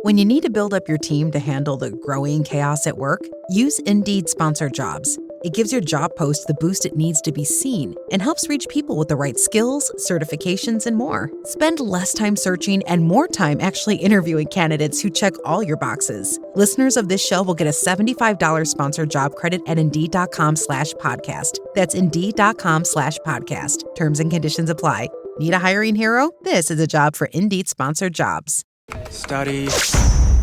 When you need to build up your team to handle the growing chaos at work, use Indeed Sponsored Jobs. It gives your job post the boost it needs to be seen and helps reach people with the right skills, certifications, and more. Spend less time searching and more time actually interviewing candidates who check all your boxes. Listeners of this show will get a $75 sponsored job credit at Indeed.com/podcast. That's Indeed.com/podcast. Terms and conditions apply. Need a hiring hero? This is a job for Indeed Sponsored Jobs. Study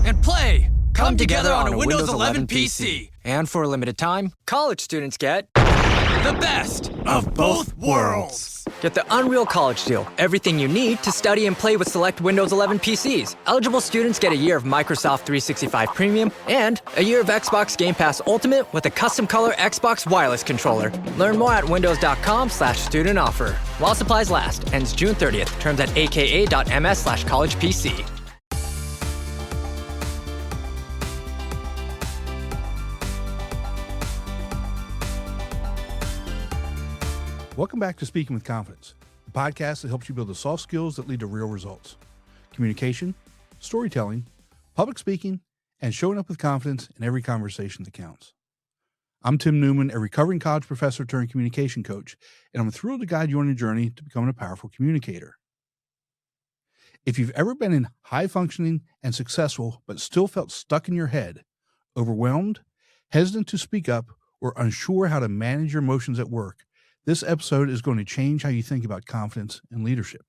and play come together on a Windows 11 PC. And for a limited time, college students get the best of both worlds. Get the Unreal College Deal. Everything you need to study and play with select Windows 11 PCs. Eligible students get a year of Microsoft 365 Premium and a year of Xbox Game Pass Ultimate with a custom color Xbox wireless controller. Learn more at windows.com/student offer. While supplies last. Ends June 30th. Terms at aka.ms/collegepc. Welcome back to Speaking with Confidence, a podcast that helps you build the soft skills that lead to real results. Communication, storytelling, public speaking, and showing up with confidence in every conversation that counts. I'm Tim Newman, a recovering college professor turned communication coach, and I'm thrilled to guide you on your journey to becoming a powerful communicator. If you've ever been in high functioning and successful, but still felt stuck in your head, overwhelmed, hesitant to speak up, or unsure how to manage your emotions at work, this episode is going to change how you think about confidence and leadership.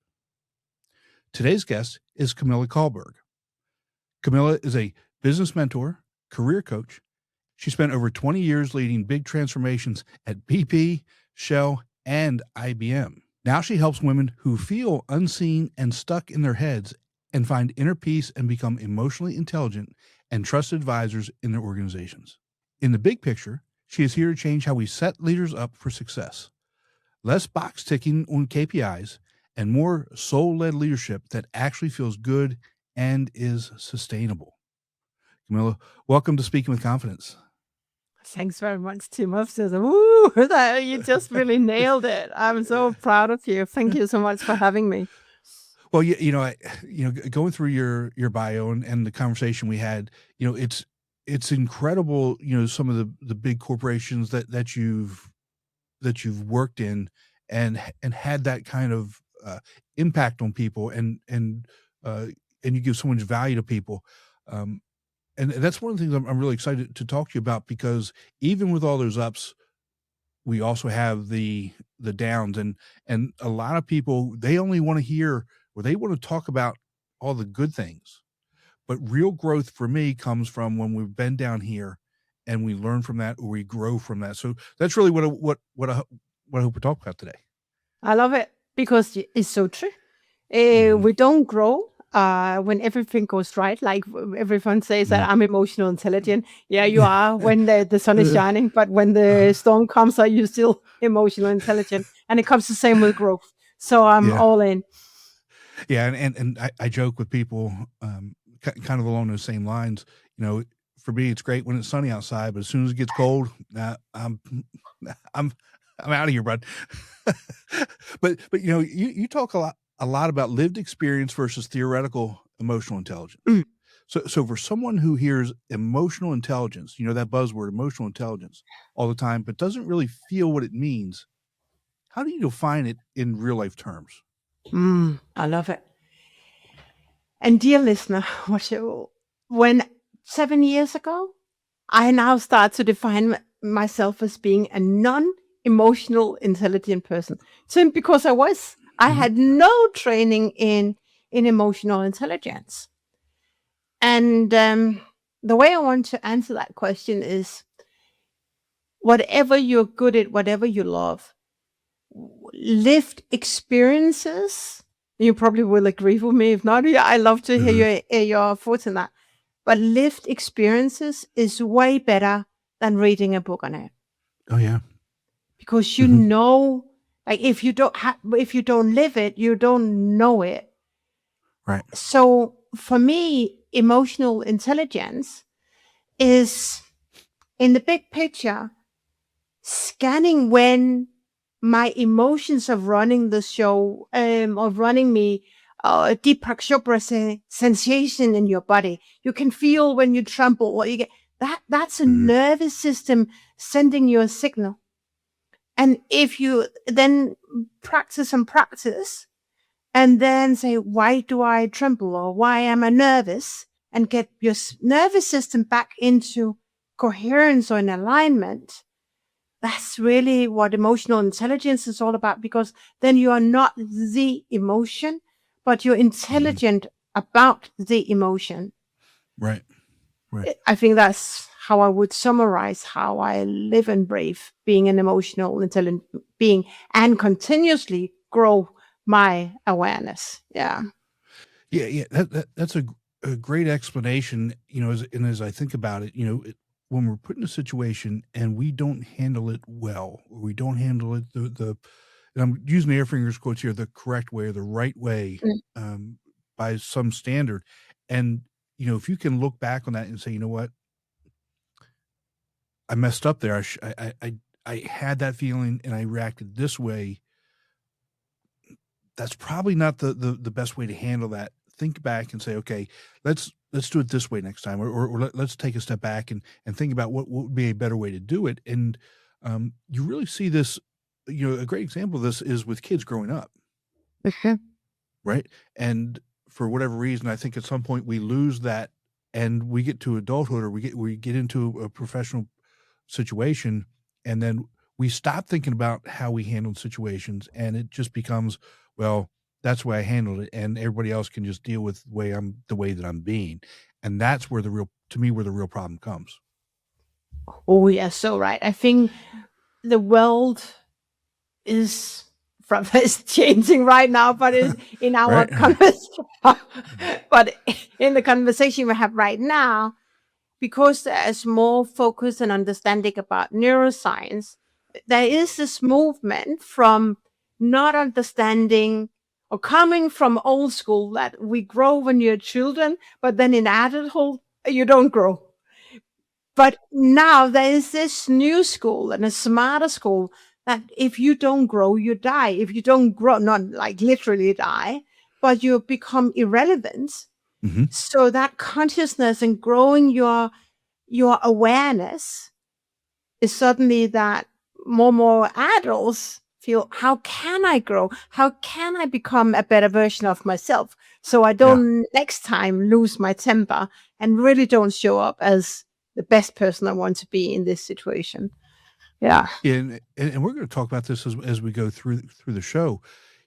Today's guest is Camilla Calberg. Camilla is a business mentor, career coach. She spent over 20 years leading big transformations at BP, Shell, and IBM. Now she helps women who feel unseen and stuck in their heads and find inner peace and become emotionally intelligent and trusted advisors in their organizations. In the big picture, she is here to change how we set leaders up for success. Less box ticking on KPIs and more soul-led leadership that actually feels good and is sustainable. Camilla, welcome to Speaking with Confidence. Thanks very much, Tim. You just really nailed it. I'm so proud of you. Thank you so much for having me. Well, going through your bio and the conversation we had, it's incredible. Some of the big corporations that you've worked in and had that kind of impact on people and you give so much value to people. And that's one of the things I'm really excited to talk to you about, because even with all those ups, we also have the downs, and a lot of people, they only want to hear, or they want to talk about all the good things. But real growth for me comes from when we've been down here and we learn from that, or we grow from that. So that's really what I hope we talk about today. I love it because it's so true. We don't grow when everything goes right. Like everyone says that I'm emotional intelligent. Yeah, you are when the sun is shining, but when the storm comes, are you still emotional intelligent? And it comes the same with growth. So I'm all in. Yeah, and I joke with people kind of along those same lines. For me, it's great when it's sunny outside, but as soon as it gets cold, I'm out of here, bud. but you talk a lot about lived experience versus theoretical emotional intelligence. So for someone who hears emotional intelligence, that buzzword, emotional intelligence, all the time, but doesn't really feel what it means, how do you define it in real life terms? I love it. And dear listener, when 7 years ago, I now start to define myself as being a non-emotional intelligent person. So because I had no training in emotional intelligence. And the way I want to answer that question is, whatever you're good at, whatever you love, lived experiences, you probably will agree with me. If not, I love to hear your thoughts on that. But lived experiences is way better than reading a book on it. Oh yeah, because you know, like if you don't live it, you don't know it. Right. So for me, emotional intelligence is, in the big picture, scanning when my emotions are running the show, or running me, Deepak Chopra say, sensation in your body. You can feel when you tremble, or you get that's a nervous system sending you a signal. And if you then practice and then say, why do I tremble, or why am I nervous, and get your nervous system back into coherence or in alignment, that's really what emotional intelligence is all about, because then you are not the emotion, but you're intelligent about the emotion. Right. I think that's how I would summarize how I live and breathe being an emotional, intelligent being, and continuously grow my awareness. Yeah. Yeah. That's a great explanation. As I think about it, when we're put in a situation and we don't handle it well, or we don't handle it and I'm using air fingers quotes here, the correct way or the right way, by some standard. And, if you can look back on that and say, you know what, I messed up there. I had that feeling and I reacted this way. That's probably not the best way to handle that. Think back and say, okay, let's do it this way next time, or let's take a step back and think about what would be a better way to do it. And you really see this, a great example of this is with kids growing up. Right. And for whatever reason, I think at some point we lose that and we get to adulthood, or we get into a professional situation, and then we stop thinking about how we handled situations, and it just becomes, well, that's the way I handled it, and everybody else can just deal with the way that I'm being. And that's where the real problem comes. Oh, yeah, so right. I think the world is changing right now, but in our conversation, but in the conversation we have right now, because there is more focus and understanding about neuroscience, there is this movement from not understanding or coming from old school that we grow when you're children, but then in adulthood, you don't grow. But now there is this new school and a smarter school that if you don't grow, you die. If you don't grow, not like literally die, but you become irrelevant. So that consciousness and growing your awareness is suddenly that more adults feel, how can I grow? How can I become a better version of myself? So I don't next time lose my temper and really don't show up as the best person I want to be in this situation. Yeah. And we're going to talk about this as we go through the show.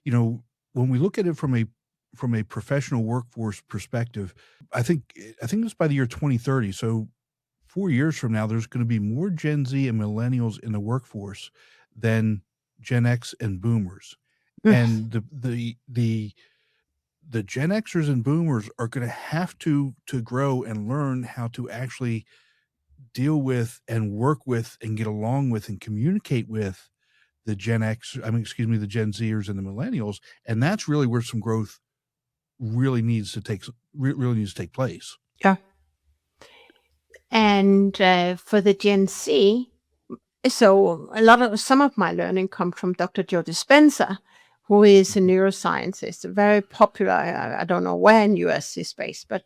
When we look at it from a professional workforce perspective, I think it's by the year 2030. So 4 years from now, there's going to be more Gen Z and millennials in the workforce than Gen X and boomers. And the Gen Xers and boomers are going to have to grow and learn how to actually deal with and work with and get along with and communicate with the Gen Zers and the millennials. And that's really where some growth really needs to take place. Yeah. And for the Gen Z, so some of my learning comes from Dr. Joe Dispenza, who is a neuroscientist, very popular. I don't know where in US he's based, but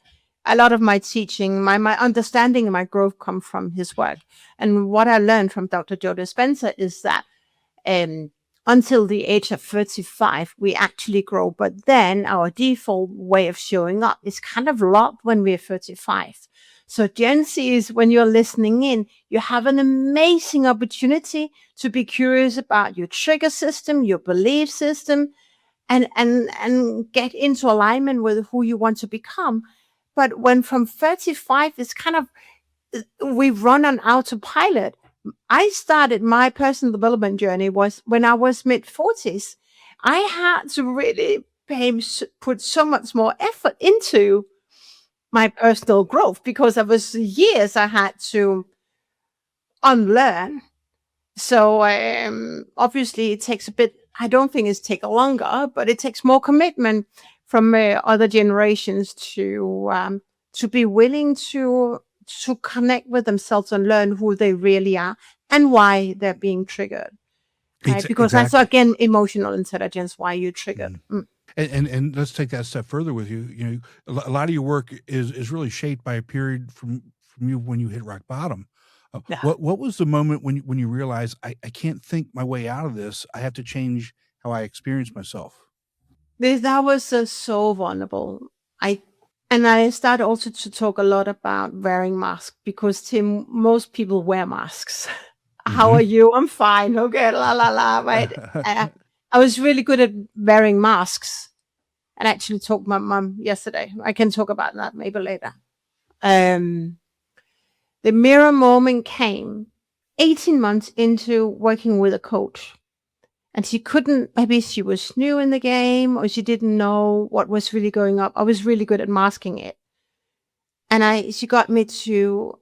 a lot of my teaching, my understanding and my growth come from his work. And what I learned from Dr. Joe Dispenza is that until the age of 35, we actually grow. But then our default way of showing up is kind of locked when we're 35. So Gen Z is, when you're listening in, you have an amazing opportunity to be curious about your trigger system, your belief system, and get into alignment with who you want to become. But when from 35, it's kind of, we run on autopilot. I started my personal development journey was when I was mid-40s. I had to really put so much more effort into my personal growth because there was years I had to unlearn. So obviously it takes a bit, I don't think it's take longer, but it takes more commitment from other generations to be willing to connect with themselves and learn who they really are and why they're being triggered. Right? Because that's, again, emotional intelligence, why you triggered. And let's take that a step further with you. You know, a lot of your work is really shaped by a period from you when you hit rock bottom. Yeah. What was the moment when you realized I can't think my way out of this? I have to change how I experience myself. That was so vulnerable. I started also to talk a lot about wearing masks because Tim, most people wear masks. How are you? I'm fine. Okay, la la la. Right. I was really good at wearing masks, and actually talked to my mom yesterday. I can talk about that maybe later. The mirror moment came 18 months into working with a coach. And she couldn't, maybe she was new in the game or she didn't know what was really going up. I was really good at masking it. And she got me to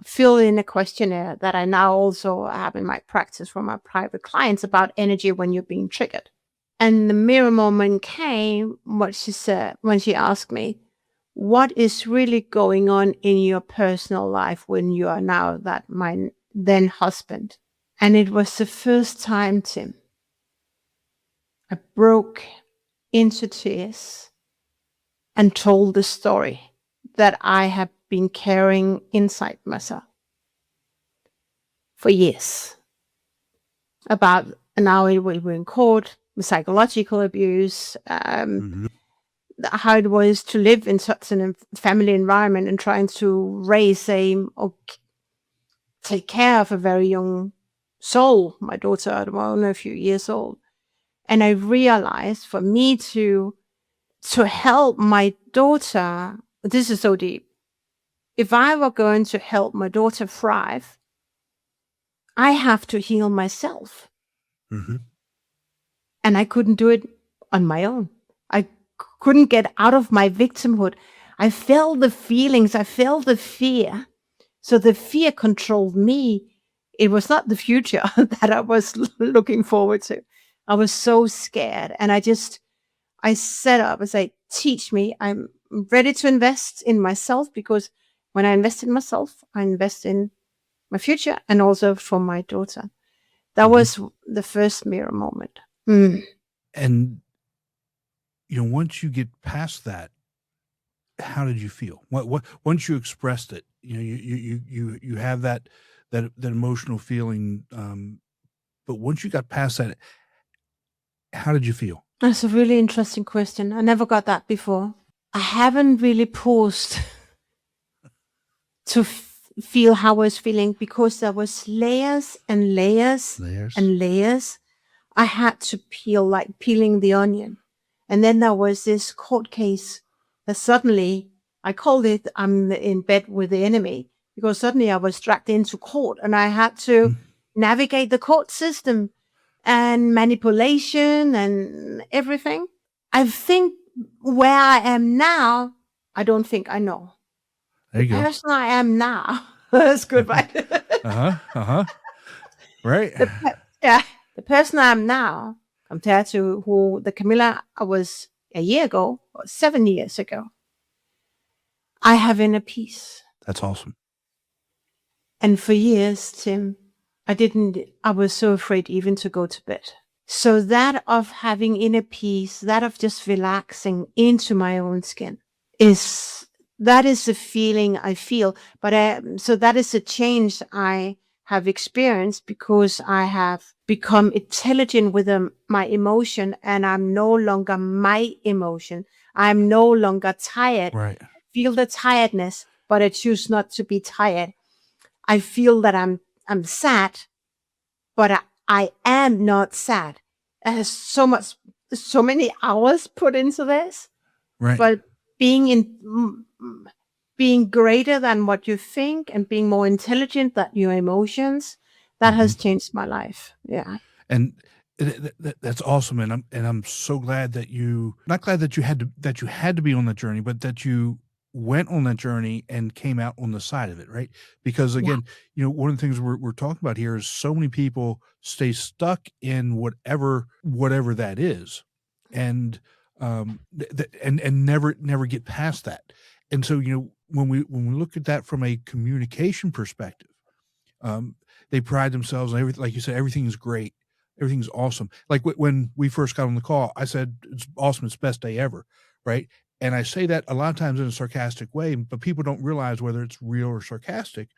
fill in a questionnaire that I now also have in my practice for my private clients about energy when you're being triggered. And the mirror moment came, what she said, when she asked me, what is really going on in your personal life when you are now that my then husband? And it was the first time, Tim, I broke into tears and told the story that I have been carrying inside myself for years. About now we were in court, psychological abuse, how it was to live in such a family environment and trying to raise or take care of a very young soul. My daughter was only a few years old. And I realized for me to help my daughter, this is so deep. If I were going to help my daughter thrive, I have to heal myself. Mm-hmm. And I couldn't do it on my own. I couldn't get out of my victimhood. I felt the feelings. I felt the fear. So the fear controlled me. It was not the future that I was looking forward to. I was so scared. And I set up and say, teach me. I'm ready to invest in myself because when I invest in myself, I invest in my future and also for my daughter. That was the first mirror moment. And, once you get past that, how did you feel? What once you expressed it, you have that emotional feeling. But once you got past that, how did you feel? That's a really interesting question. I never got that before. I haven't really paused to feel how I was feeling because there was layers and layers and layers. I had to peel, like peeling the onion. And then there was this court case that suddenly, I called it, I'm in bed with the enemy, because suddenly I was dragged into court and I had to navigate the court system and manipulation and everything. I think where I am now, I don't think I know. There you go. The person I am now, that's good, right? Right. The person I am now, compared to who the Camilla I was a year ago or 7 years ago, I have inner peace. That's awesome. And for years, Tim, I was so afraid even to go to bed. So that of having inner peace, that of just relaxing into my own skin that is the feeling I feel. But so that is a change I have experienced because I have become intelligent with my emotion and I'm no longer my emotion. I'm no longer tired. Right. I feel the tiredness, but I choose not to be tired. I feel that I'm sad, but I am not sad. There's so many hours put into this. Right. But being greater than what you think and being more intelligent than your emotions, that has changed my life. Yeah. And that's awesome. And I'm so glad that not glad that you had to be on that journey, but that you went on that journey and came out on the side of it, right? Because again, one of the things we're talking about here is so many people stay stuck in whatever that is, and never get past that. And so when we look at that from a communication perspective, they pride themselves on everything. Like you said, everything is great. everything's awesome. Like when we first got on the call, I said, it's awesome. It's best day ever. Right. And I say that a lot of times in a sarcastic way, but people don't realize whether it's real or sarcastic.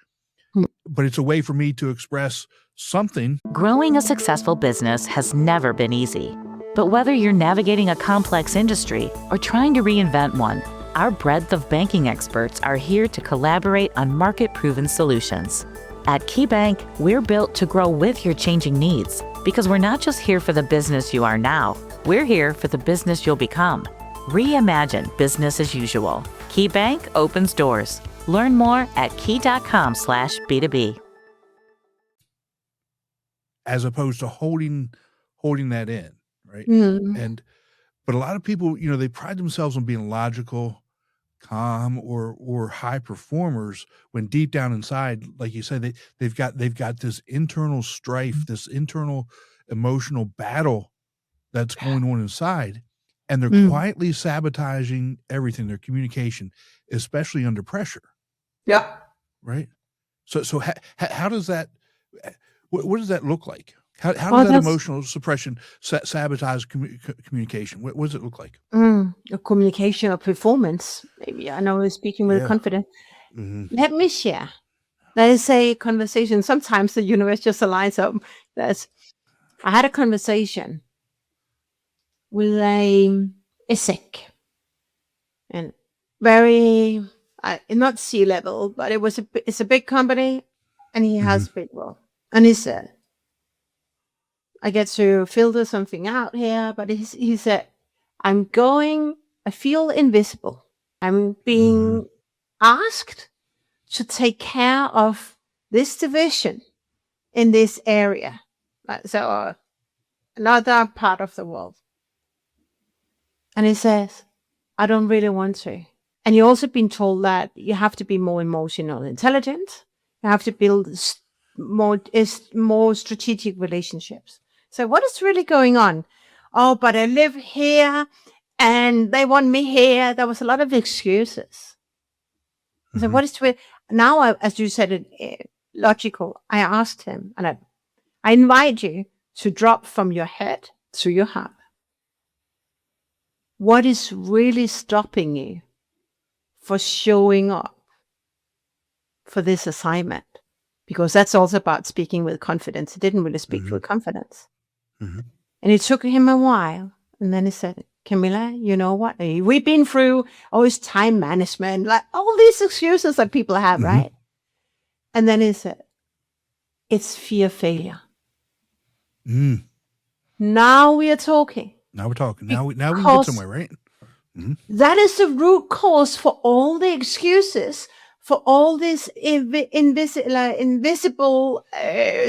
But it's a way for me to express something. Growing a successful business has never been easy. But whether you're navigating a complex industry or trying to reinvent one, our breadth of banking experts are here to collaborate on market-proven solutions. At KeyBank, we're built to grow with your changing needs because we're not just here for the business you are now, we're here for the business you'll become. Reimagine business as usual. KeyBank opens doors. Learn more at key.com/B2B. As opposed to holding that in, right? But a lot of people, they pride themselves on being logical, calm, or high performers when deep down inside, like you said, they've got this internal strife, this internal emotional battle that's going on inside, and they're quietly sabotaging everything, their communication, especially under pressure. Yeah. Right. So how does that? What does that look like? How does that emotional suppression sabotage communication? What does it look like? A communication or performance. Maybe I know we're speaking with confidence. Let me share. There is a conversation. Sometimes the universe just aligns up. I had a conversation with a exec, and very. Not C-level, but it's a big company, and he has big role. And he said, I get to filter something out here, but he said, I feel invisible. I'm being asked to take care of this division in this area. So another part of the world. And he says, I don't really want to. And you've also been told that you have to be more emotional intelligent. You have to build more strategic relationships. So what is really going on? Oh, but I live here and they want me here. There was a lot of excuses. So what is now, as you said, logical. I asked him, and I invite you to drop from your head to your heart. What is really stopping you for showing up for this assignment? Because that's also about speaking with confidence. He didn't really speak with confidence. And it took him a while. And then he said, Camilla, you know what? We've been through always time management, like all these excuses that people have, right? And then he said, it's fear failure. Now we are talking. Now we're talking. Now we can get somewhere, right? That is the root cause for all the excuses, for all this invisible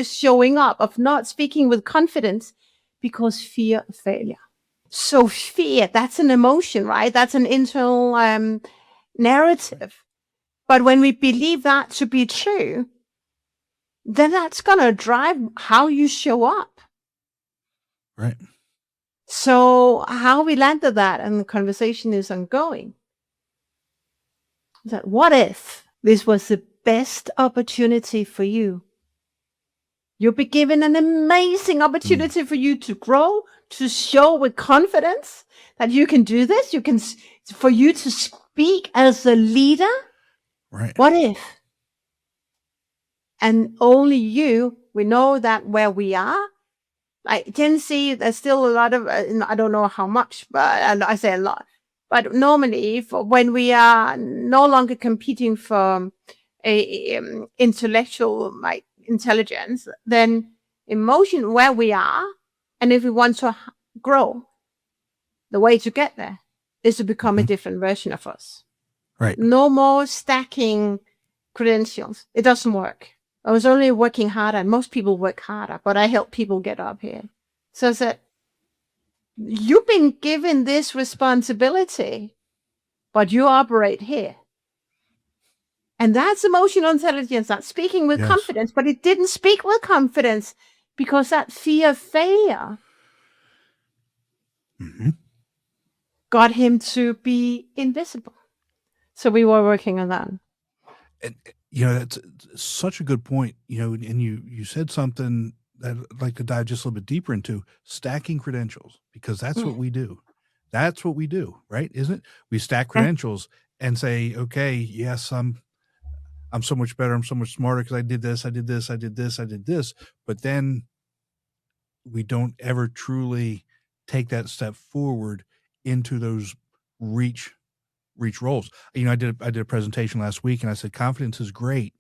showing up of not speaking with confidence, because fear of failure. So fear, that's an emotion, right? That's an internal narrative. But when we believe that to be true, then that's going to drive how you show up. Right. So how we landed that, and the conversation is ongoing, is that what if this was the best opportunity for you? You'll be given an amazing opportunity for you to grow, to show with confidence that you can do this. For you to speak as a leader. Right. What if? And only we know that where we are, like Gen Z, there's still a lot of, I don't know how much, but I say a lot. But normally, when we are no longer competing for intellectual intelligence, then emotion, where we are, and if we want to grow, the way to get there is to become a different version of us. Right. No more stacking credentials. It doesn't work. I was only working harder, and most people work harder, but I help people get up here. So I said, you've been given this responsibility, but you operate here. And that's emotional intelligence, that's speaking with confidence, but it didn't speak with confidence because that fear of failure got him to be invisible. So we were working on that. And, that's such a good point, and you said something that I'd like to dive just a little bit deeper into, stacking credentials, because that's what we do. That's what we do, right? Isn't it? We stack credentials and say, okay, yes, I'm so much better. I'm so much smarter because I did this, I did this, I did this, I did this. But then we don't ever truly take that step forward into those reach roles. You know, I did a presentation last week and I said, confidence is great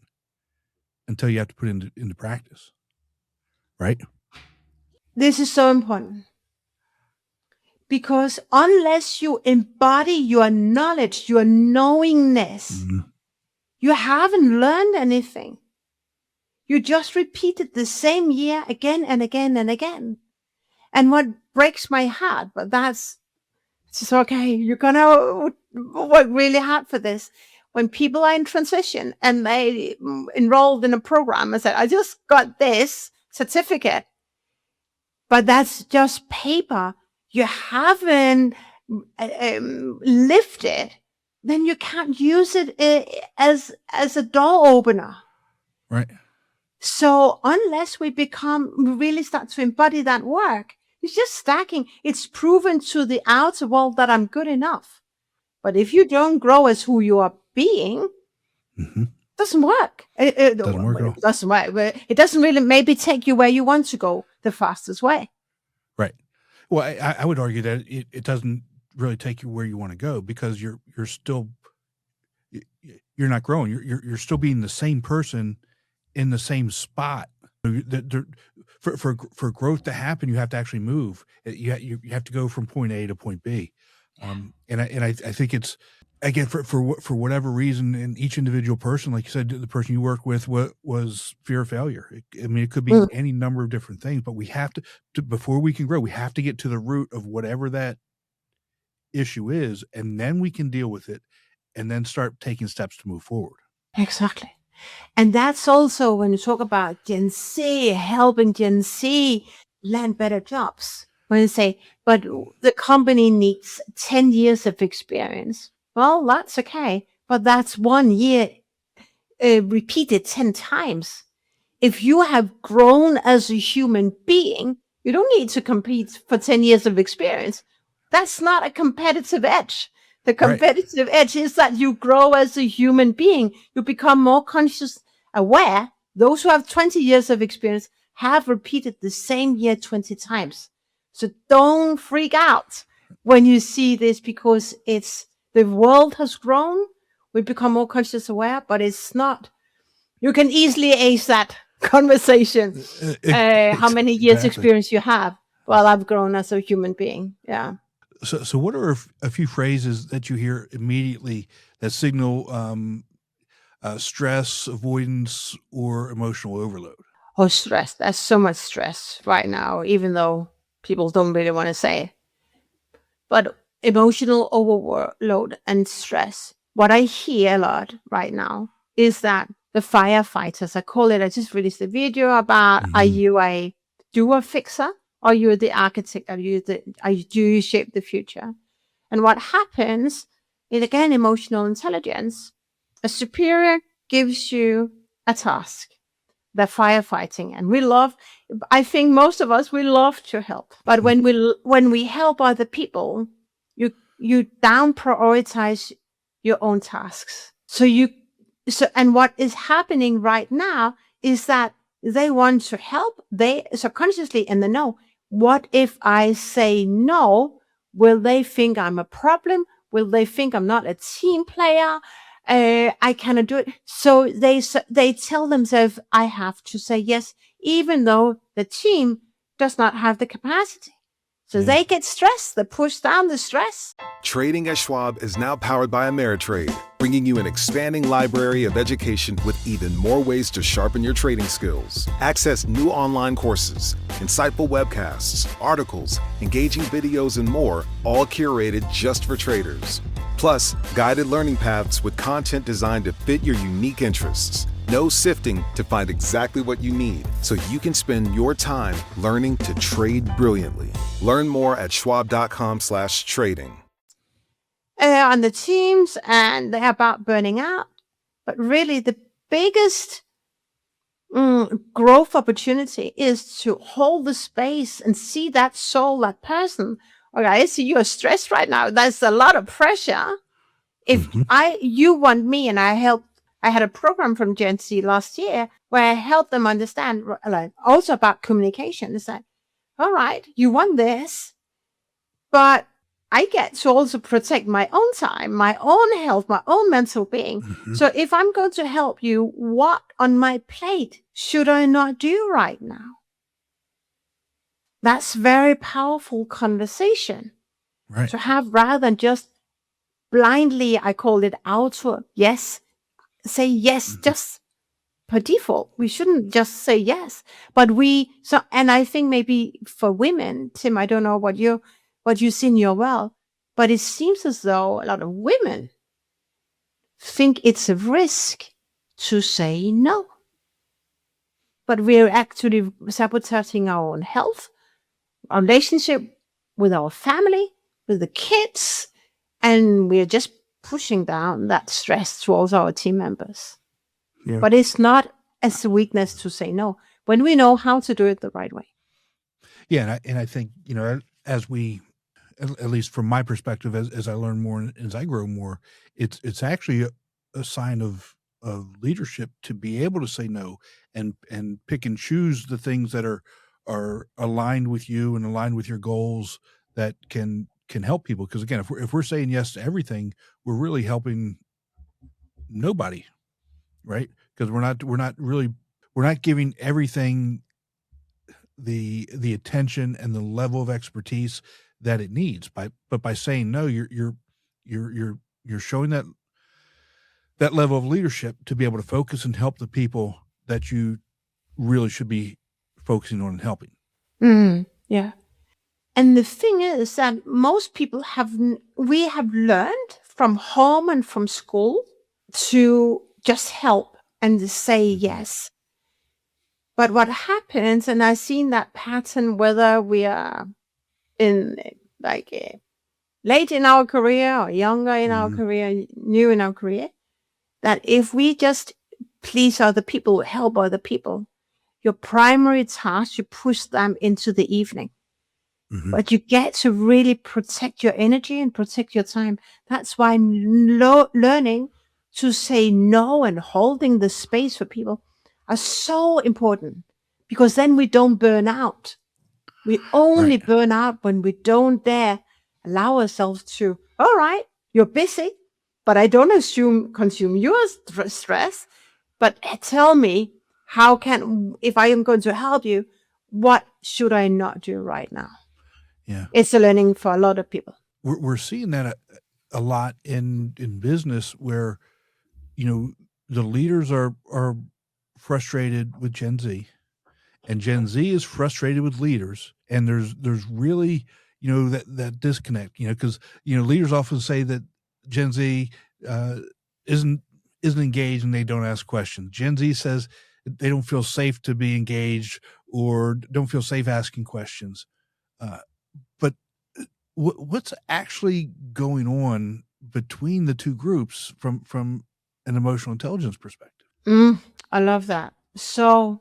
until you have to put it into practice, right? This is so important. Because unless you embody your knowledge, your knowingness, you haven't learned anything. You just repeated the same year again and again and again. And what breaks my heart, but it's okay, you're going to work really hard for this. When people are in transition and they enrolled in a program and said, I just got this certificate, but that's just paper. You haven't lived it, then you can't use it as a door opener. Right. So unless we really start to embody that work, it's just stacking. It's proven to the outer world that I'm good enough. But if you don't grow as who you are being, it doesn't work. It doesn't work at all. It doesn't work. It doesn't really maybe take you where you want to go the fastest way. Right. Well, I would argue that it doesn't really take you where you want to go, because you're not growing. You're still being the same person in the same spot. For growth to happen, you have to actually move. You have to go from point A to point B. And I think it's, again, for whatever reason, in each individual person, like you said, the person you work with was fear of failure. It could be any number of different things, but we have to before we can grow, we have to get to the root of whatever that issue is, and then we can deal with it, and then start taking steps to move forward. Exactly. And that's also when you talk about Gen Z, helping Gen Z land better jobs. When you say, but the company needs 10 years of experience. Well, that's okay. But that's 1 year repeated 10 times. If you have grown as a human being, you don't need to compete for 10 years of experience. That's not a competitive edge. The competitive edge is that you grow as a human being. You become more conscious, aware. Those who have 20 years of experience have repeated the same year 20 times. So don't freak out when you see this, because the world has grown. We become more conscious, aware, but it's not. You can easily ace that conversation. How many years experience you have? Well, I've grown as a human being. Yeah. So what are a few phrases that you hear immediately that signal stress, avoidance, or emotional overload? Oh, stress. There's so much stress right now, even though people don't really want to say it. But emotional overload and stress. What I hear a lot right now is that the firefighters, I just released a video about, are you a doer fixer? Or you're the architect, do you shape the future? And what happens is, again, emotional intelligence. A superior gives you a task, the firefighting. And I think most of us, we love to help. But when we help other people, you down prioritize your own tasks. And what is happening right now is that they want to help. They subconsciously in the know. What if I say no? Will they think I'm a problem? Will they think I'm not a team player? I cannot do it. So they tell themselves, I have to say yes, even though the team does not have the capacity. So they get stressed. They push down the stress. Trading at Schwab is now powered by Ameritrade, bringing you an expanding library of education with even more ways to sharpen your trading skills. Access new online courses, insightful webcasts, articles, engaging videos, and more, all curated just for traders. Plus, guided learning paths with content designed to fit your unique interests. No sifting to find exactly what you need, so you can spend your time learning to trade brilliantly. Learn more at schwab.com/trading. On the teams, and they're about burning out. But really, the biggest growth opportunity is to hold the space and see that soul, that person. Okay, I see you are stressed right now. There's a lot of pressure. If you want me, and I had a program from Gen Z last year where I helped them understand, like, also about communication. It's like, all right, you want this, but I get to also protect my own time, my own health, my own mental being. So if I'm going to help you, what on my plate should I not do right now? That's very powerful conversation to have, rather than just blindly, I call it yes, say yes, just per default. We shouldn't just say yes, but and I think maybe for women, Tim, I don't know what you see in your world, but it seems as though a lot of women think it's a risk to say no. But we're actually sabotaging our own health, our relationship with our family, with the kids, and we're just pushing down that stress towards our team members. Yeah. But it's not as a weakness to say no when we know how to do it the right way. Yeah, and I think, as we, at least from my perspective, as I learn more and as I grow more, it's actually a sign of leadership to be able to say no and pick and choose the things that are aligned with you and aligned with your goals that can help people. Because again, if we're saying yes to everything, we're really helping nobody, right? Because we're not giving everything the attention and the level of expertise that it needs. But by saying no, you're showing that level of leadership to be able to focus and help the people that you really should be focusing on and helping. Yeah. And the thing is that most people we have learned from home and from school to just help and say yes. But what happens, and I've seen that pattern, whether we are in late in our career or younger in our career, new in our career, that if we just please other people, help other people, your primary task, you push them into the evening. But you get to really protect your energy and protect your time. That's why learning to say no and holding the space for people are so important, because then we don't burn out. We only burn out when we don't dare allow ourselves to, all right, you're busy, but I don't consume your stress, but tell me, if I am going to help you, what should I not do right now? Yeah. It's a learning for a lot of people. We're seeing that a lot in business where, the leaders are frustrated with Gen Z, and Gen Z is frustrated with leaders. And there's really, that disconnect, because, leaders often say that Gen Z isn't engaged and they don't ask questions. Gen Z says they don't feel safe to be engaged or don't feel safe asking questions. But what's actually going on between the two groups from an emotional intelligence perspective? I love that. So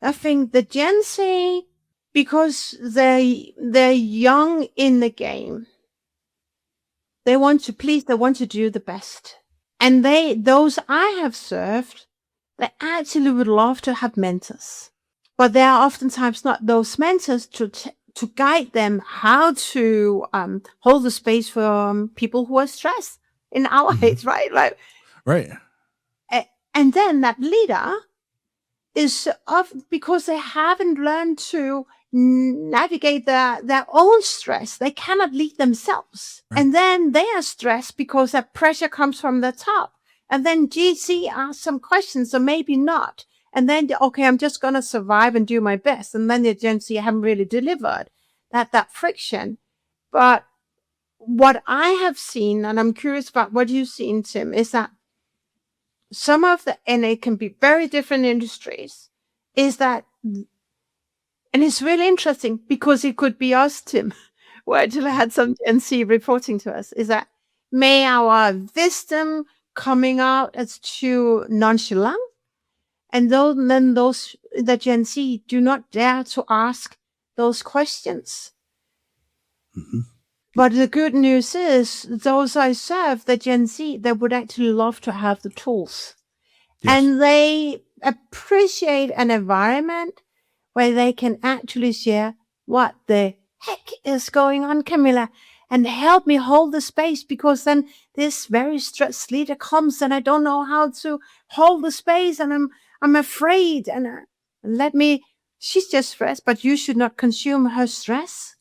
I think the Gen Z, because they're young in the game, they want to please, they want to do the best. And those I have served, they actually would love to have mentors. But there are oftentimes not those mentors to guide them how to hold the space for people who are stressed in our age, right? Right. And then that leader is because they haven't learned to navigate their own stress. They cannot lead themselves. Right. And then they are stressed because that pressure comes from the top. And then GC asks some questions, or maybe not. And then, okay, I'm just going to survive and do my best. And then the Gen Z haven't really delivered that friction. But what I have seen, and I'm curious about what you've seen, Tim, is that and it can be very different industries, is that, and it's really interesting because it could be us, Tim, who actually had some Gen Z reporting to us, is that may our wisdom coming out as too nonchalant, And the Gen Z do not dare to ask those questions. Mm-hmm. But the good news is, those I serve, the Gen Z, they would actually love to have the tools. Yes. And they appreciate an environment where they can actually share what the heck is going on, Camilla, and help me hold the space, because then this very stressed leader comes and I don't know how to hold the space, and I'm afraid, and she's just stressed, but you should not consume her stress.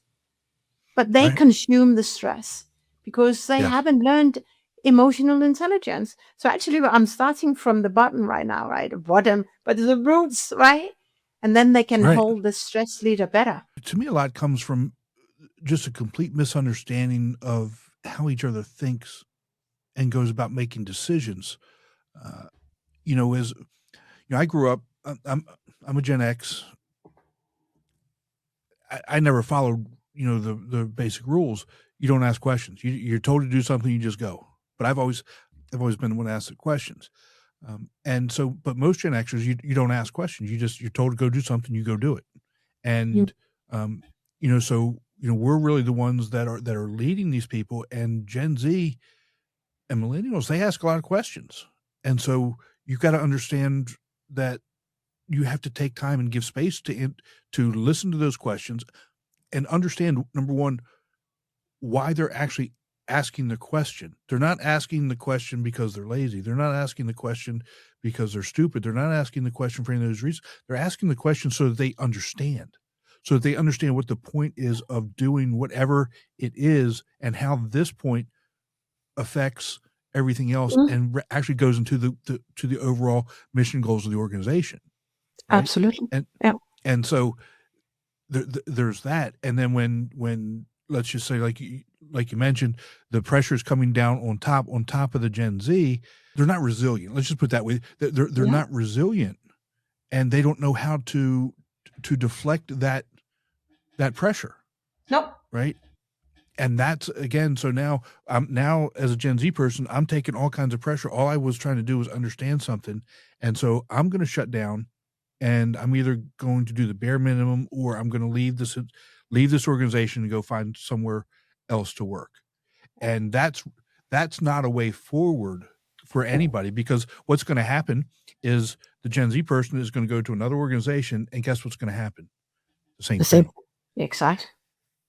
But they Right. consume the stress because they Yes. haven't learned emotional intelligence. So actually, I'm starting from the bottom right now, right? The bottom, but the roots, right? And then they can Right. hold the stress leader better. To me, a lot comes from just a complete misunderstanding of how each other thinks and goes about making decisions. I grew up. I'm a Gen X. I never followed, the basic rules. You don't ask questions. You're told to do something, you just go. But I've always been the one to ask the questions. But most Gen Xers, you don't ask questions. You're told to go do something, you go do it. And we're really the ones that are leading these people. And Gen Z and millennials, they ask a lot of questions. And so you've got to understand that you have to take time and give space to listen to those questions and understand, number one, why they're actually asking the question. They're not asking the question because they're lazy. They're not asking the question because they're stupid. They're not asking the question for any of those reasons. They're asking the question so that they understand. So that they understand what the point is of doing whatever it is and how this point affects everything else and actually goes into the overall mission goals of the organization. Right? Absolutely. And so there's that. And then when let's just say, like you mentioned, the pressure is coming down on top of the Gen Z, they're not resilient. Let's just put it that way. They're not resilient, and they don't know how to deflect that pressure. Nope. Right. And that's, again, so now as a Gen Z person, I'm taking all kinds of pressure. All I was trying to do was understand something. And so I'm going to shut down, and I'm either going to do the bare minimum, or I'm going to leave this organization and go find somewhere else to work. And that's not a way forward for anybody, because what's going to happen is the Gen Z person is going to go to another organization, and guess what's going to happen? The same thing. Exactly.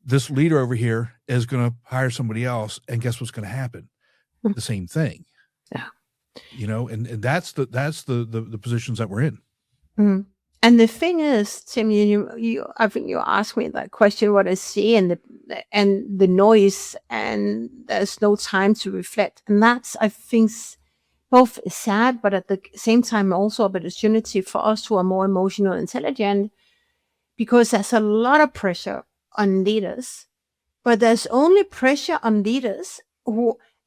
This leader over here is going to hire somebody else, and guess what's going to happen? The same thing. Yeah. And that's the positions that we're in. Mm. And the thing is, Tim, I think you asked me that question, what I see, and the noise, and there's no time to reflect. And that's, I think, both sad, but at the same time also an opportunity for us who are more emotional intelligent, because there's a lot of pressure on leaders, but there's only pressure on leaders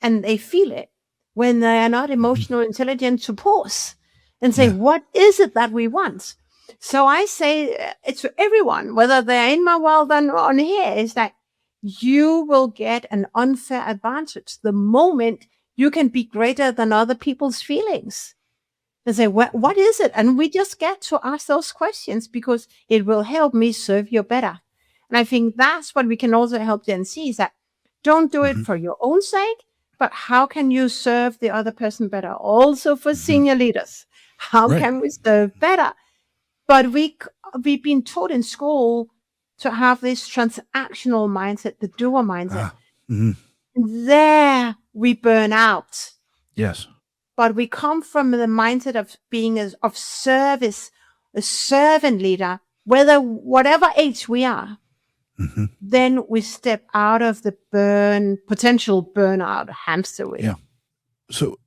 and they feel it when they are not emotional intelligent, to pause and say, what is it that we want? So I say it's for everyone, whether they're in my world or on here, is that you will get an unfair advantage the moment you can be greater than other people's feelings. They say, what is it? And we just get to ask those questions, because it will help me serve you better. And I think that's what we can also help Gen Z, is that don't do it for your own sake, but how can you serve the other person better? Also for senior leaders, how can we serve better? But we've been taught in school to have this transactional mindset, the doer mindset. There we burn out. Yes. But we come from the mindset of being of service, a servant leader, whatever age we are. Then we step out of the potential burnout hamster wheel. Yeah. So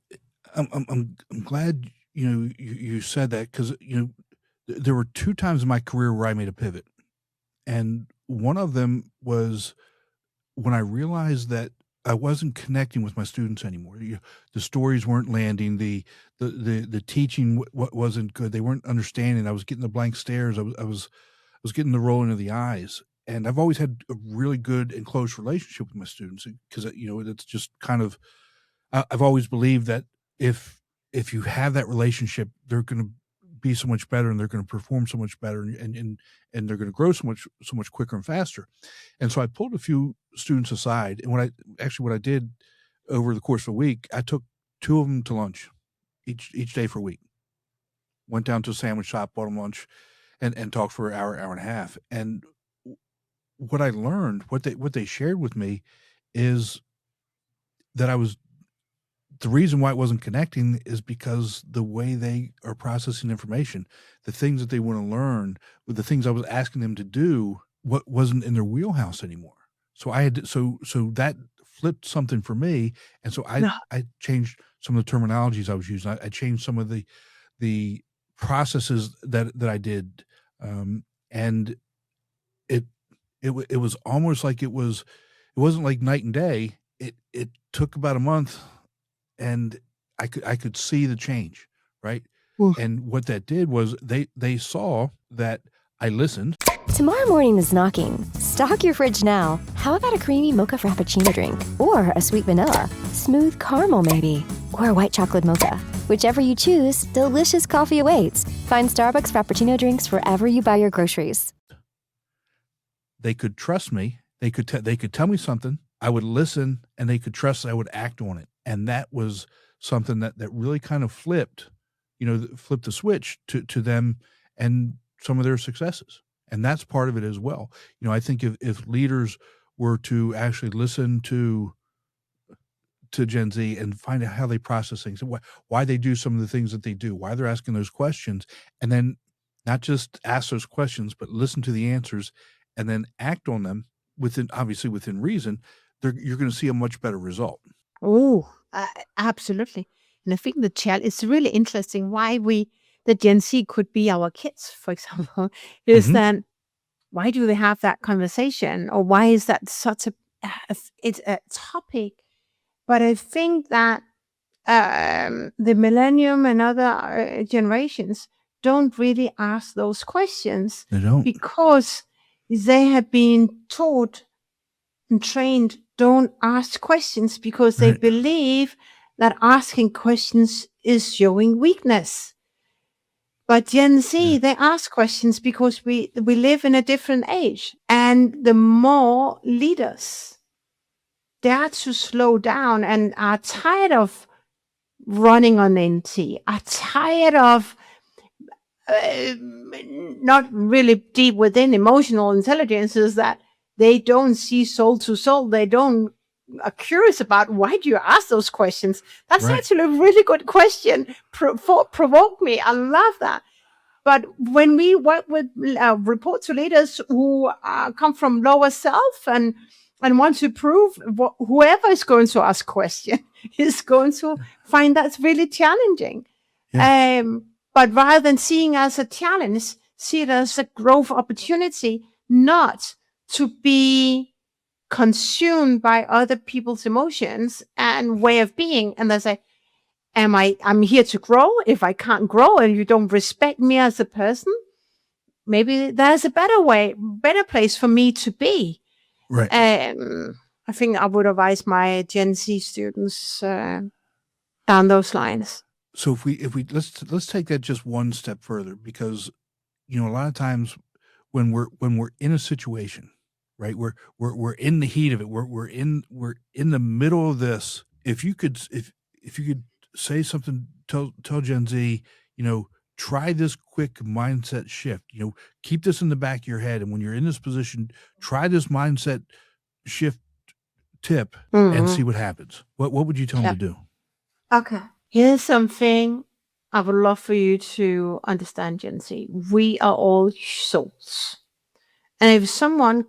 I'm glad you said that, because there were 2 times in my career where I made a pivot, and one of them was when I realized that I wasn't connecting with my students anymore. The stories weren't landing. The teaching wasn't good. They weren't understanding. I was getting the blank stares. I was getting the rolling of the eyes. And I've always had a really good and close relationship with my students, because it's just kind of, I've always believed that if you have that relationship, they're going to be so much better, and they're going to perform so much better, and they're going to grow so much quicker and faster. And so I pulled a few students aside, and what I did over the course of a week, I took 2 of them to lunch each day for a week. Went down to a sandwich shop, bought them lunch, and talked for an hour and a half. And what I learned, what they shared with me, is that the reason why it wasn't connecting is because the way they are processing information, the things that they want to learn, with the things I was asking them to do, what wasn't in their wheelhouse anymore. So I had to, so that flipped something for me, and so I changed some of the terminologies I was using. I changed some of the processes that I did, and it was almost like it wasn't like night and day. It took about a month, and I could see the change, right? Oof. And what that did was they saw that I listened. Tomorrow morning is knocking. Stock your fridge now. How about a creamy mocha frappuccino drink? Or a sweet vanilla? Smooth caramel maybe? Or a white chocolate mocha? Whichever you choose, delicious coffee awaits. Find Starbucks Frappuccino drinks wherever you buy your groceries. They could trust me. They could tell me something. I would listen, and they could trust I would act on it. And that was something that really kind of flipped the switch to them and some of their successes. And that's part of it as well. I think if leaders were to actually listen to Gen Z and find out how they process things, why they do some of the things that they do, why they're asking those questions, and then not just ask those questions, but listen to the answers and then act on them within reason, you're going to see a much better result. Oh, absolutely. And I think it's really interesting why the Gen Z could be our kids, for example, is that why do they have that conversation, or why is that such it's a topic? But I think that the millennium and other generations don't really ask those questions. They don't. Because they have been taught and trained, don't ask questions, because they believe that asking questions is showing weakness. But Gen Z, they ask questions because we live in a different age. And the more leaders dare to slow down and are tired of running on empty, are tired of not really deep within emotional intelligence, is that they don't see soul to soul. They don't are curious about, why do you ask those questions? That's actually a really good question. Provoke me. I love that. But when we work with report to leaders who come from lower self and want to prove, whoever is going to ask question is going to find that's really challenging. Yeah. But rather than seeing as a challenge, see it as a growth opportunity, not to be consumed by other people's emotions and way of being. And they say, I'm here to grow. If I can't grow and you don't respect me as a person, maybe there's a better place for me to be. Right. I think I would advise my Gen Z students down those lines. So if we let's take that just one step further, because a lot of times when we're in a situation, right, we're in the heat of it, we're in the middle of this. If you could say something, tell Gen Z, try this quick mindset shift. Keep this in the back of your head, and when you're in this position, try this mindset shift tip and see what happens. What would you tell them to do? Okay. Here's something I would love for you to understand, Gen Z. We are all souls. And if someone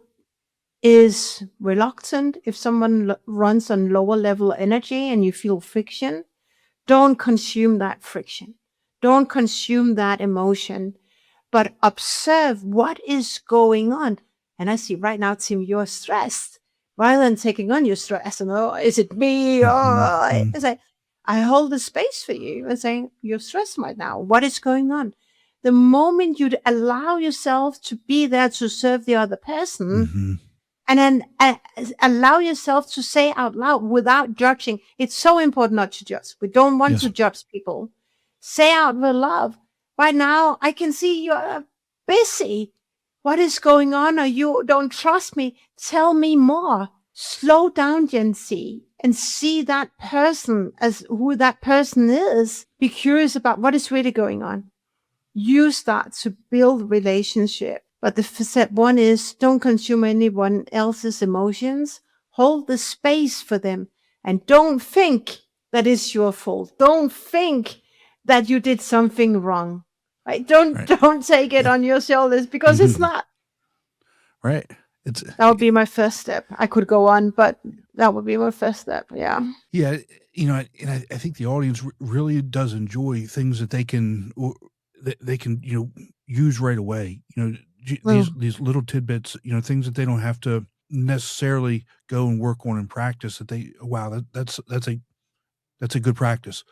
is reluctant, if someone runs on lower level energy and you feel friction, don't consume that friction. Don't consume that emotion, but observe what is going on. And I see right now, Tim, you're stressed. Rather than taking on your stress and, is it me? It's like, I hold the space for you and saying, you're stressed right now. What is going on? The moment you allow yourself to be there to serve the other person, and then allow yourself to say out loud without judging. It's so important not to judge. We don't want to judge people. Say out with love, Right now, I can see you're busy. What is going on? Or you don't trust me? Tell me more. Slow down, Gen Z, and see that person as who that person is. Be curious about what is really going on. Use that to build relationship. But the step one is don't consume anyone else's emotions. Hold the space for them. And don't think that it's your fault. Don't think that you did something wrong. Right? Don't take it on your shoulders, because it's not. Right. That would be my first step. I could go on, but that would be my first step. Yeah. Yeah. And I think the audience really does enjoy things that they can use right away. These little tidbits, things that they don't have to necessarily go and work on in practice, that that's a good practice.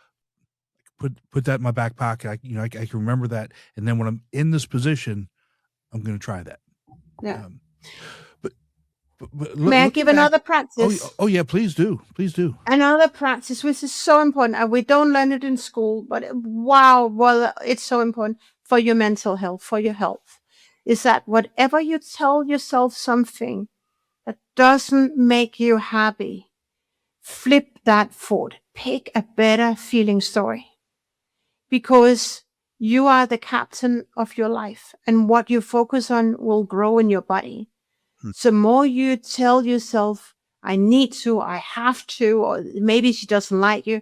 Put that in my back pocket. I can remember that. And then when I'm in this position, I'm going to try that. Yeah. But may I give another practice? Oh yeah, please do. Another practice, which is so important, and we don't learn it in school, but it's so important for your mental health, for your health, is that whatever you tell yourself something that doesn't make you happy, flip that thought. Pick a better feeling story, because you are the captain of your life, and what you focus on will grow in your body. So more you tell yourself, I need to, I have to, or maybe she doesn't like you.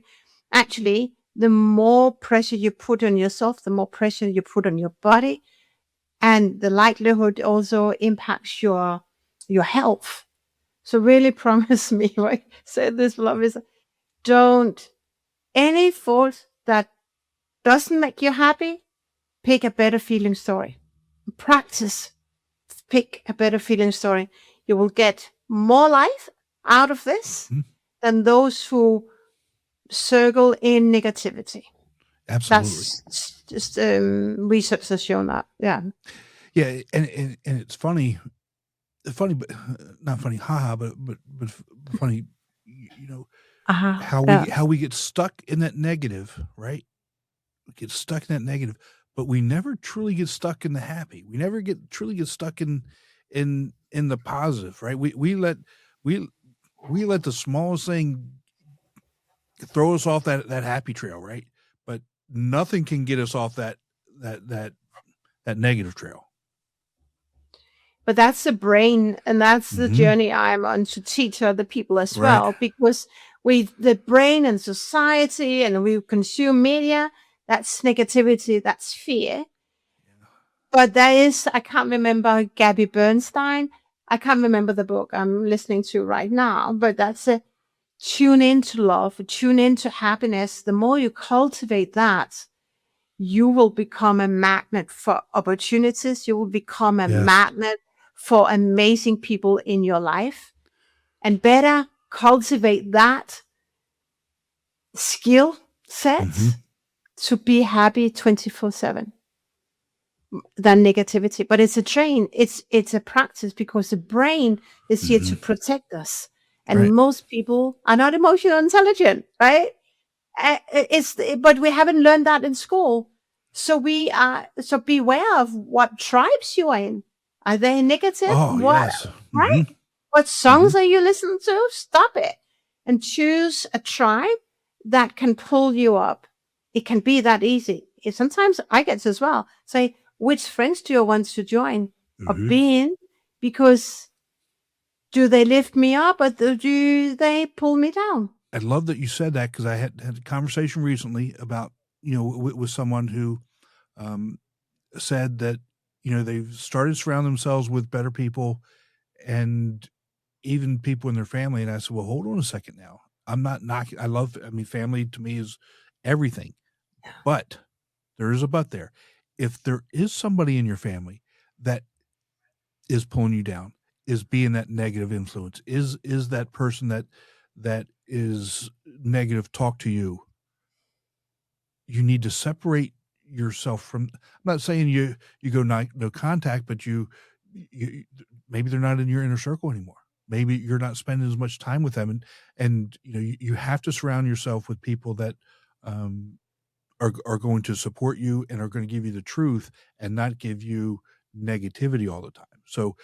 Actually, the more pressure you put on yourself, the more pressure you put on your body. And the likelihood also impacts your health. So really promise me, right? Say this, love, is any thought that doesn't make you happy, pick a better feeling story. Practice. Pick a better feeling story. You will get more life out of this than those who circle in negativity. Absolutely. That's just research has shown that. Yeah. Yeah, and it's funny, but not funny, haha, but funny. How we get stuck in that negative, right? We get stuck in that negative. But we never truly get stuck in the happy. We never truly get stuck in the positive, right? We let the smallest thing throw us off that happy trail, right? But nothing can get us off that negative trail. But that's the brain, and that's the journey I'm on to teach other people as well, because the brain and society, and we consume media. That's negativity, that's fear. Yeah. But I can't remember Gabby Bernstein. I can't remember the book I'm listening to right now, but that's tune into love, tune into happiness. The more you cultivate that, you will become a magnet for opportunities. You will become a magnet for amazing people in your life. And better cultivate that skill set to be happy 24/7 than negativity. But it's a train. It's a practice, because the brain is here to protect us. And most people are not emotional intelligent, right? But we haven't learned that in school. So beware of what tribes you are in. Are they negative? Oh, yes. Right? What songs are you listening to? Stop it. And choose a tribe that can pull you up. It can be that easy. Sometimes I get as well. Say, which friends do you want to join or be in? Because do they lift me up, or do they pull me down? I love that you said that, because I had a conversation recently about, with someone who said that, they've started surrounding themselves with better people, and even people in their family. And I said, well, hold on a second now. I'm not knocking. Family to me is everything. But there is a but there. If there is somebody in your family that is pulling you down, is being that negative influence, is that person that is negative talk to you, you need to separate yourself from. I'm not saying you go no contact, but you maybe they're not in your inner circle anymore. Maybe you're not spending as much time with them, and you have to surround yourself with people that are going to support you and are going to give you the truth and not give you negativity all the time. So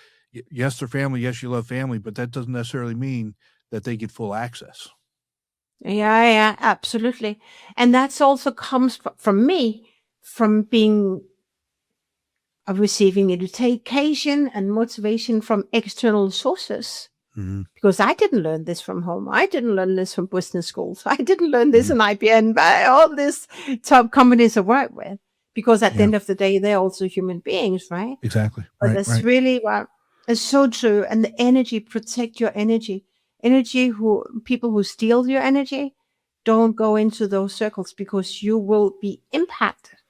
yes, they're family. Yes, you love family, but that doesn't necessarily mean that they get full access. Yeah, absolutely. And that's also comes from me, from being receiving education and motivation from external sources. Mm-hmm. Because I didn't learn this from home. I didn't learn this from business schools. I didn't learn this in IBM by all these top companies I work with. Because at the end of the day, they're also human beings, right? Exactly. But that's really what is so true. And the energy, protect your energy. People who steal your energy, don't go into those circles, because you will be impacted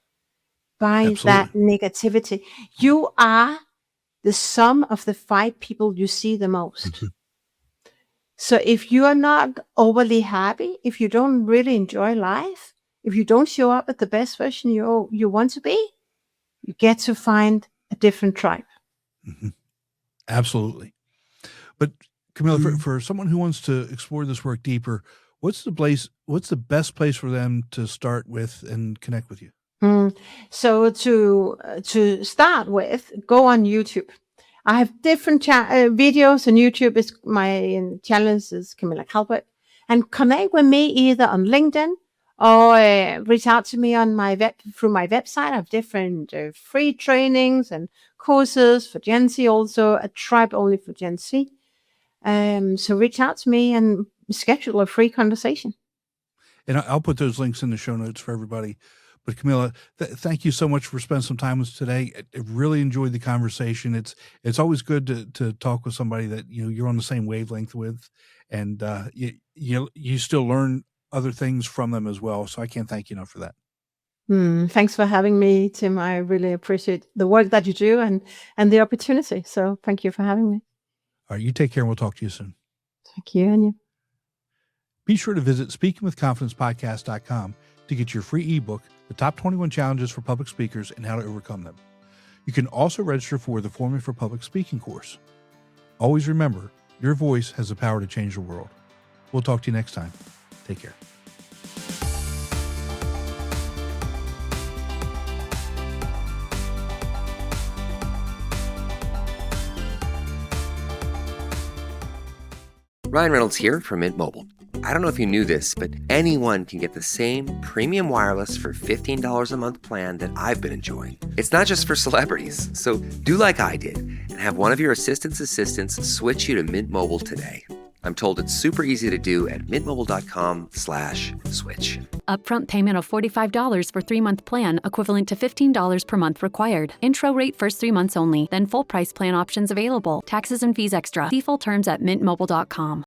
by that negativity. You are the sum of the 5 people you see the most. Mm-hmm. So if you are not overly happy, if you don't really enjoy life, if you don't show up at the best version you want to be, you get to find a different tribe. Mm-hmm. Absolutely. But Camilla, for someone who wants to explore this work deeper, what's the best place for them to start with and connect with you? So to start with, go on YouTube. I have different videos on YouTube. My channel is Camilla Calberg, and connect with me either on LinkedIn or reach out to me on through my website. I have different free trainings and courses for Gen Z, also a tribe only for Gen Z. So reach out to me and schedule a free conversation. And I'll put those links in the show notes for everybody. But Camilla, thank you so much for spending some time with us today. I really enjoyed the conversation. It's always good to talk with somebody that you're on the same wavelength with, and you still learn other things from them as well. So I can't thank you enough for that. Thanks for having me, Tim. I really appreciate the work that you do and the opportunity. So thank you for having me. All right, you take care, and we'll talk to you soon. Thank you, and you. Be sure to visit speakingwithconfidencepodcast.com to get your free ebook, The Top 21 Challenges for Public Speakers and How to Overcome Them. You can also register for the Forming for Public Speaking course. Always remember, your voice has the power to change the world. We'll talk to you next time. Take care. Ryan Reynolds here from Mint Mobile. I don't know if you knew this, but anyone can get the same premium wireless for $15 a month plan that I've been enjoying. It's not just for celebrities. So do like I did and have one of your assistants switch you to Mint Mobile today. I'm told it's super easy to do at mintmobile.com/switch. Upfront payment of $45 for 3-month plan, equivalent to $15 per month required. Intro rate first 3 months only, then full price plan options available. Taxes and fees extra. See full terms at mintmobile.com.